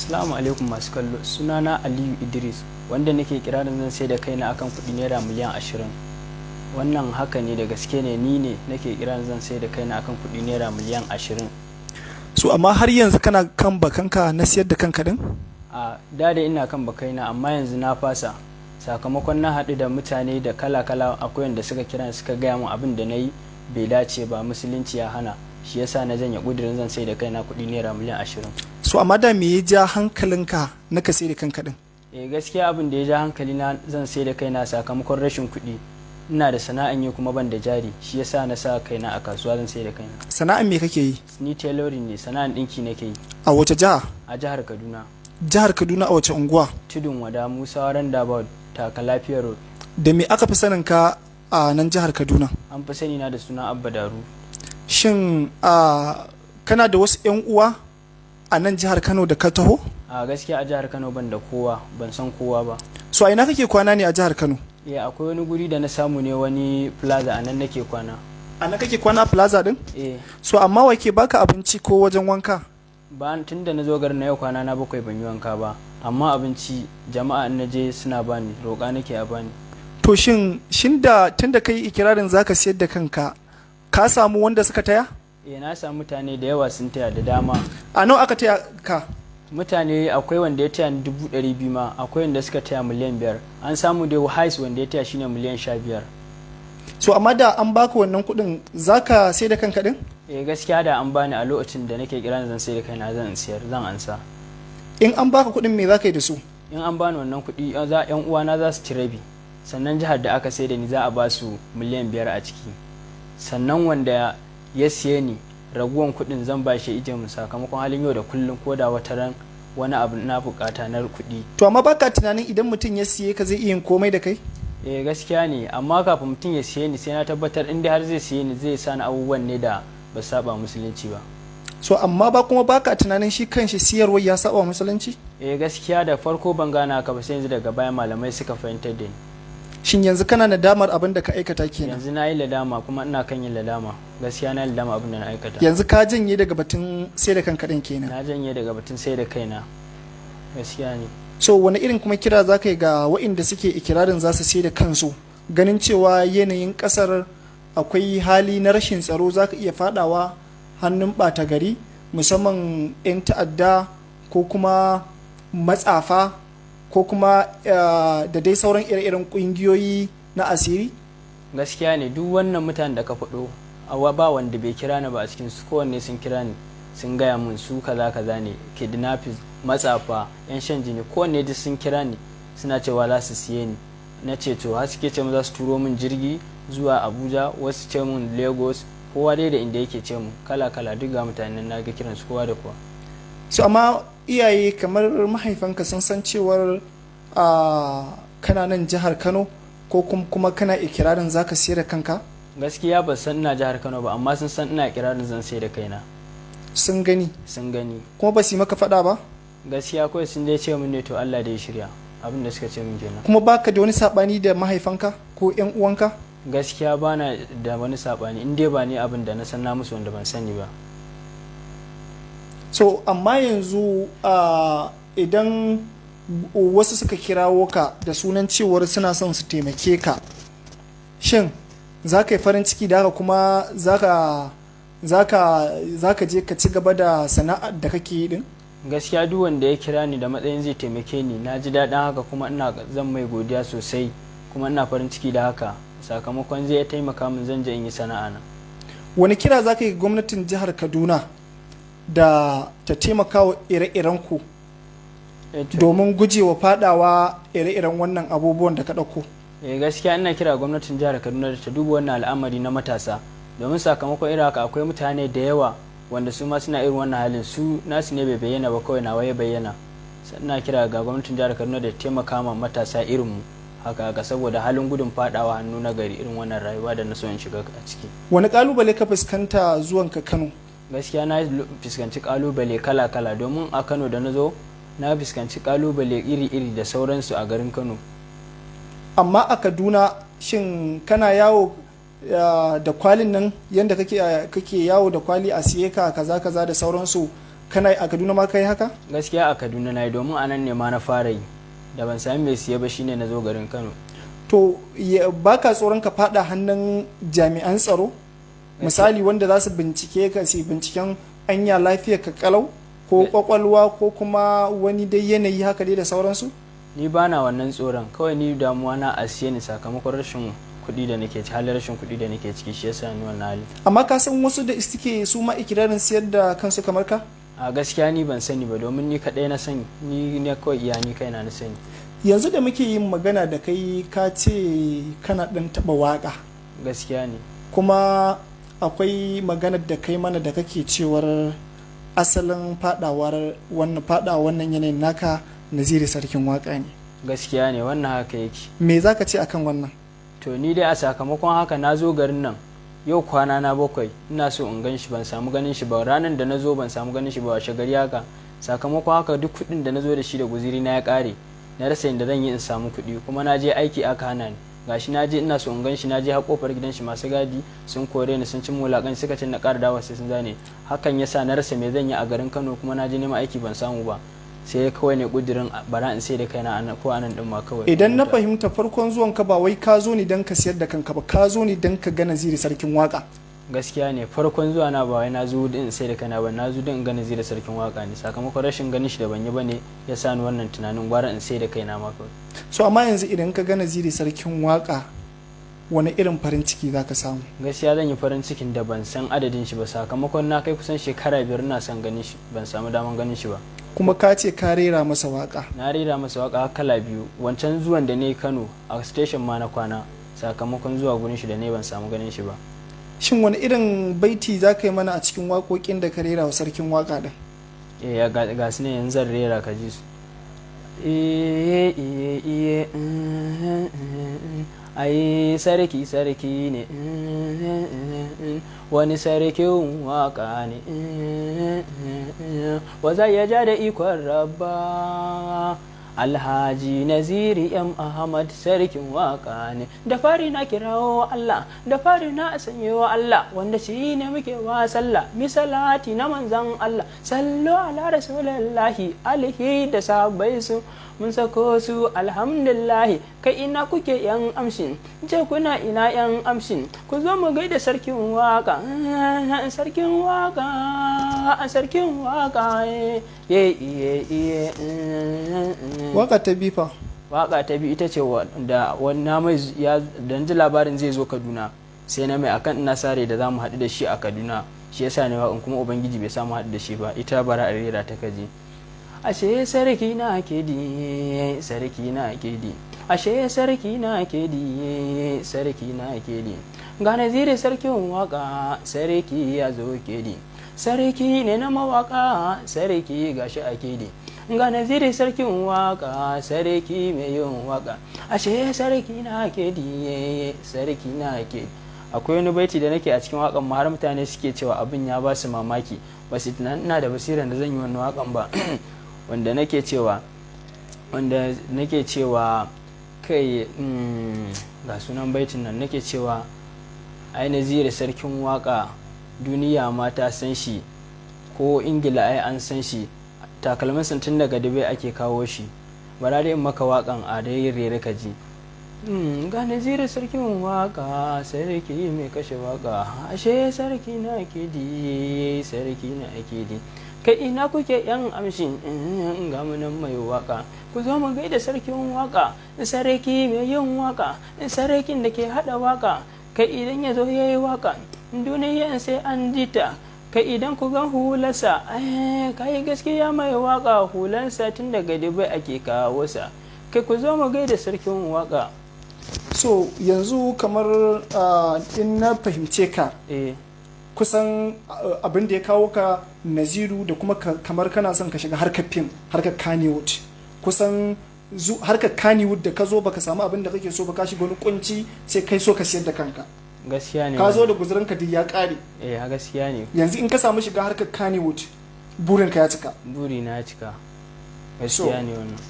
Assalamu alaikum masu kallo, sunana Aliyu Idris wanda nake kirarin zan sai da kaina akan kuɗi naira miliyan 20. Wannan haka ne, da gaske ne, ni ne nake kirarin zan sai da kaina akan kuɗi naira miliyan 20. So amma har yanzu kana kan bakanka na siyar da kanka din? A da ina kan bakaina, amma yanzu na fasa sakamakon na haɗu da mutane da kala-kala. Akwai wanda suka kira suka gaya min abin da na yi bai dace ba, musulunci ya hana, shi yasa na janye ƙudurin zan sai da kaina kuɗi naira miliyan 20. So amma da me ya ja hankalinka na ka sai da kanka din? Gaskiya abin da ya ja hankali na zan sai da kaina sakamakon rashin kuɗi. Ina da sana'an yi kuma ban da jari, shi yasa na sa kaina a kasuwa zan sai da kaina. Sana'an me kake yi? Ni tailoring ne, sana'an ɗinki nake yi. A wace jiha? A jihar Kaduna. Jihar Kaduna a wace unguwa? Tudun Wada, Musa Roundabout, Taka Lafiyar Road. Da me aka fi sanin ka a nan jihar Kaduna? An fi sani na da suna Abba Daru. Shin kana da wasu 'yan uwa a nan jihar Kano da ka taho? A gaskiya a jihar Kano ban da kowa, ban san kowa ba. So a ina kake kwana ne a jihar Kano? Akwai wani guri da na samu ne, wani plaza, a nan nake kwana. A nan kake kwana plaza din? So amma wa ke baka abinci ko wajen wanka? Ba, tun da na zo garin na yau kwana na 7 ban yi wanka ba, amma abinci jama'a in naje suna bani, roƙa nake a bani. To shin da tun da kai ikirarin zaka siyar da kanka, ka samu wanda suka taya? Na samu mutane da yawa sun taya da dama. A nawa aka taya ka? Mutane akwai wanda ya taya ni 200,000 ma, akwai wanda suka taya miliyan 5. An samu da highest wanda ya taya shine miliyan 15. So amma da an baka wannan kuɗin zaka sai da kanka din? Gaskiya da an bani a lokacin da nake kiran zan sai da kaina zan siyar, zan ansa. In an baka kuɗin me zaka yi da su? In an bani wannan kuɗi, yan uwana za su ci rabi, sannan jihar da aka sai da ni za a ba su miliyan 5 a ciki, sannan wanda ya siye ni raguwan kuɗin zan ba shi ije mu, sakamakon halin yau da kullum ko da wata ran wani abu na bukata na kuɗi. To amma baka tunanin idan mutum ya siye ka zai iya yin komai da kai? Gaskiya ne, amma kafin mutum ya siye ni sai na tabbatar in dai har zai siye ni zai sani abubuwan ne da ba saba musulunci ba. So amma ba kuma baka tunanin shi kanshi siyarwar ya saba musulunci? Gaskiya da farko ban gana haka ba, sai yanzu daga baya malamai suka fahimtar da ni. Shin yanzu kana nadamar abin da ka aikata kenan? Yanzu na yi ladama, kuma ina kan yin ladama. Gaskiya na yi ladama abin da na aikata. Yanzu ka janye daga batun sai da kanka din kenan? Na janye daga batun sai da kaina, gaskiya ne. So wani irin kuma kira za ka yi ga waɗanda suke ikirarin za su sai da kansu, ganin cewa yanayin ƙasar akwai hali na rashin tsaro, za ka iya fadawa hannun ɓata gari, musamman 'yan ta'adda ko kuma matsafa ko kuma da dai sauran ire-iren ƙungiyoyi na asiri? Gaskiya ne, duk wannan mutanen da ka faɗo ba wanda bai kira ni ba a cikin su, kowanne sun kira ni sun gaya min su kaza ne, kidnappers, matsafa, 'yan shan jini, kowanne duk sun kira ni suna cewa za su siye ni. Na ce to har suke ce mu za su turo min jirgi zuwa Abuja, wasu ce mun Lagos, kowa dai da inda yake ce mu, kala-kala, duk ga mutanen na ga kiransu kowa da kowa. So amma iyaye kamar mahaifanka sun san cewar kana nan jihar Kano ko kuma kana ikirarin za ka sayar da kanka? Gaskiya ba san ina jihar Kano ba, amma sun san ina ikirarin zan sayar da kaina. Sun gani? Sun gani. Kuma ba su yi maka faɗa ba? Gaskiya kawai sun dai ce min ne, to Allah da ya shirya, abin da suka ce min kenan. Kuma baka da wani sabani da mahaifanka ko 'yan uwanka? Gaskiya bana da wani sabani, in dai ba ni abin da na san na musu wanda ban sani ba. So amma yanzu idan wasu suka kirawo ka da sunan cewar suna son su taimake ka, shin za ka yi farin ciki da haka, kuma za ka je ka ci gaba da sana'ar da kake yi din? Gaskiya duk wanda ya kira ni da matsayin zai taimake ni, na ji daɗin haka, kuma zan mai godiya sosai, kuma ina farin ciki da haka, sakamakon zai taimaka min zan je in yi sana'a na. Wani kira za ka yi gwamnatin jihar Kaduna da ta taimaka wa ire-iren ku domin gujewa fadawa ire-iren wannan abubuwan da ka ɗauko? Gaskiya ina kira gwamnatin jihar Kaduna da ta duba wannan al'amari na matasa, domin sakamakon irin haka akwai mutane da yawa wanda su ma suna irin wannan halin, su nasu ne bai bayyana ba, kawai nawa ya bayyana. Ina kira ga gwamnatin jihar Kaduna da taimaka ma matasa irinmu haka saboda halin gudun fadawa hannu na gari irin wannan rayuwa da na so in shiga a ciki. Wani kalubale ka fuskanta zuwanka Kano? Gaskiya na fuskanci kalubale kala-kala, domin a Kano da na zo na fuskanci kalubale iri-iri da sauransu a garin Kano. Amma a Kaduna shin kana yawo da kwalin nan yadda kake yawo da kwali a siye ka kaza da sauransu, kana a Kaduna ma kai haka? Gaskiya a Kaduna na yi, domin a nan ne ma na fara yi, da ban sami mai siya ba shine na zo garin Kano. To baka tsoron ka fada hannun jami'an tsaro misali wanda za su bincike ka, su binciken anya lafiyar ka kalau ko kwakwalwa ko kuma wani dai yanayi haka dai da sauransu? Ni bana wannan tsoron, kawai ni damuwa na a siye ni sakamakon rashin kuɗi da nake ciki, halin rashin kuɗi da nake ciki shi yasa ni wannan hali. Amma ka san wasu da suke su ma ikirarin siyar da kansu kamar ka? A gaskiya ni ban sani ba, domin ni kaɗai na sani, ni ne kawai iya ni kaina na sani. Yanzu da muke yin magana da kai ka ce kana ɗan taɓa waƙa. Gaskiya ne. Kuma akwai maganar da kai mana da kake cewar asalin fadawa wannan yanayin naka Naziru sarkin waka ne. Gaskiya ne, wannan haka yake. Me za ka ce akan wannan? To ni dai a sakamakon haka na zo garin nan yau kwana na 7, ina so in gan shi ban samu ganin shi ba, ranar da na zo ban samu ganin shi ba, washe gari haka. Sakamakon haka duk kuɗin da na zo da shi da guziri na ya ƙare, na rasa yadda zan yi in samu kuɗi, kuma na je aiki aka hana ni. Gashi na je ina so in gan shi, na je har kofar gidan shi masu gadi sun kore ni, sun ci mulakan, suka ce na ƙara dawa sai sun zane. Hakan yasa na rasa me zan yi a garin Kano, kuma na je neman aiki ban samu ba. Sai kawai ne kudirin bara in sai da kaina ko anan din ma kawai. Idan na fahimta farkon zuwan ka ba wai ka zo ne dan ka siyar da kanka ba, ka zo ne dan ka ga Naziru sarkin waka. Gaskiya ne, farkon zuwa na ba wai na zo din sai da kaina ba, na zo din in ga Naziru sarkin waka ne, sakamakon rashin ganin shi da ban yi bane ya sa ni wannan tunanin gwara in sai da kaina ma kawai. So amma yanzu idan ka ga Naziru sarkin waka wani irin farin ciki za ka samu? Gaskiya zan yi farin cikin da ban san adadin shi ba, sakamakon na kai kusan shekara 5 na san ganin shi, ban samu daman ganin shi ba. Kuma ka ce ka rera masa waka? Na rera masa waka kala 2, wancan zuwan da ne Kano a station ma na kwana, sakamakon zuwa gurin shi da ne ban samu ganin shi ba. Shin wani irin baiti za ka yi mana a cikin waƙoƙin da ka rera wa sarkin waka din? Ga su ne yanzu zan rera ka ji su. Ai sarki sarki ne, wani sarkin waka ne, wa zai ya ja da ikon rabba. Alhaji Naziri M. Ahmad sarkin waka ne, da fari na kirawo Allah, da fari na sanyo Allah, wanda shi ne muke wa sallah, misalati na manzan Allah, sallu ala rasulullahi alihi da sahabbai su mun sako su alhamdulillahi. Kai ina kuke yan amshin, je kuna ina yan amshin, ku zo mu gaida sarkin waka, sarkin waka, sarkin waka. Waka ta bi fa? Waka ta bi ita ce da wannan mai ya dan ji labarin zai zo Kaduna, sai na mai akan ina sare da zamu haɗu da shi a Kaduna, shi yasa ne waƙan, kuma ubangiji bai samu haɗu da shi ba, ita bara a rera ta kaji. Ashe sarki na ke di, sarki na ke di, ashe sarki na ke di, sarki na ke di, ga Naziru sarkin waka, sarki ya zo ke di, sarki ne na mawaka, sarki gashi a ke di, ga Naziru sarkin waka, sarki mai yin waka, ashe sarki na ke di, sarki na ke di. Akwai wani baiti da nake a cikin wakan ma har mutane suke cewa abin ya ba su mamaki, ba su tunanin ina da basiran da zan yi wannan wakan ba. wanda nake cewa kai ga sunan baitin nan, nake cewa ai Naziru sarkin waka duniya ma ta san shi, ko Ingila ai an san shi, takalmin tun daga Dubai ake kawo shi, bara dai in maka wakan a dai rere ka ji. Ga Naziru sarkin waka, sarki mai kashe waka, ashe sarki na ke di, sarki na ke di. Kai ina kuke yan amshin, ga munan mai waka, ku zo mu gaida sarkin waka, sarki mai yin waka, sarkin da ke hada waka. Kai idan ya zo ya yi waka, duniyan sai an jita. Kai idan ku gan hularsa, kai gaskiya mai waka, hularsa tun daga Dubai ake kawo sa. Kai ku zo mu gaida sarkin waka. So yanzu kamar in na fahimce ka, kusan abin da ya kawo ka Naziru, da kuma kamar kana son ka shiga harkar fim, harkar Kannywood. Kusan harkar Kannywood da ka zo baka samu abin da kake so ba, ka shiga wani kunci sai kai so ka siyar da kanka. Gaskiya ne. Ka zo da guzurin ka duk ya kare. Gaskiya ne. Yanzu in ka samu shiga harkar Kannywood, burin ka ya cika. Buri na ya cika. Gaskiya ne wannan.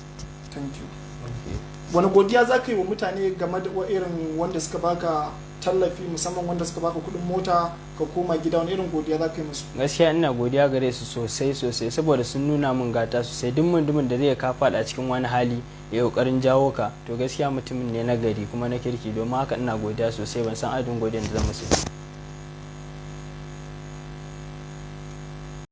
Thank you. Wani godiya za ka yi wa mutane game da irin wanda suka baka tallafi musamman wanda suka baka kuɗin mota ka koma gida, wani irin godiya za ka yi musu? Gaskiya ina godiya gare su sosai sosai saboda sun nuna min gata sosai. Duk mutumin da zai ka faɗa cikin wani hali ya ƙoƙarin jawo ka, to gaskiya mutumin ne na gari kuma na kirki, domin haka ina godiya sosai, ban san adadin godiyar da zan musu.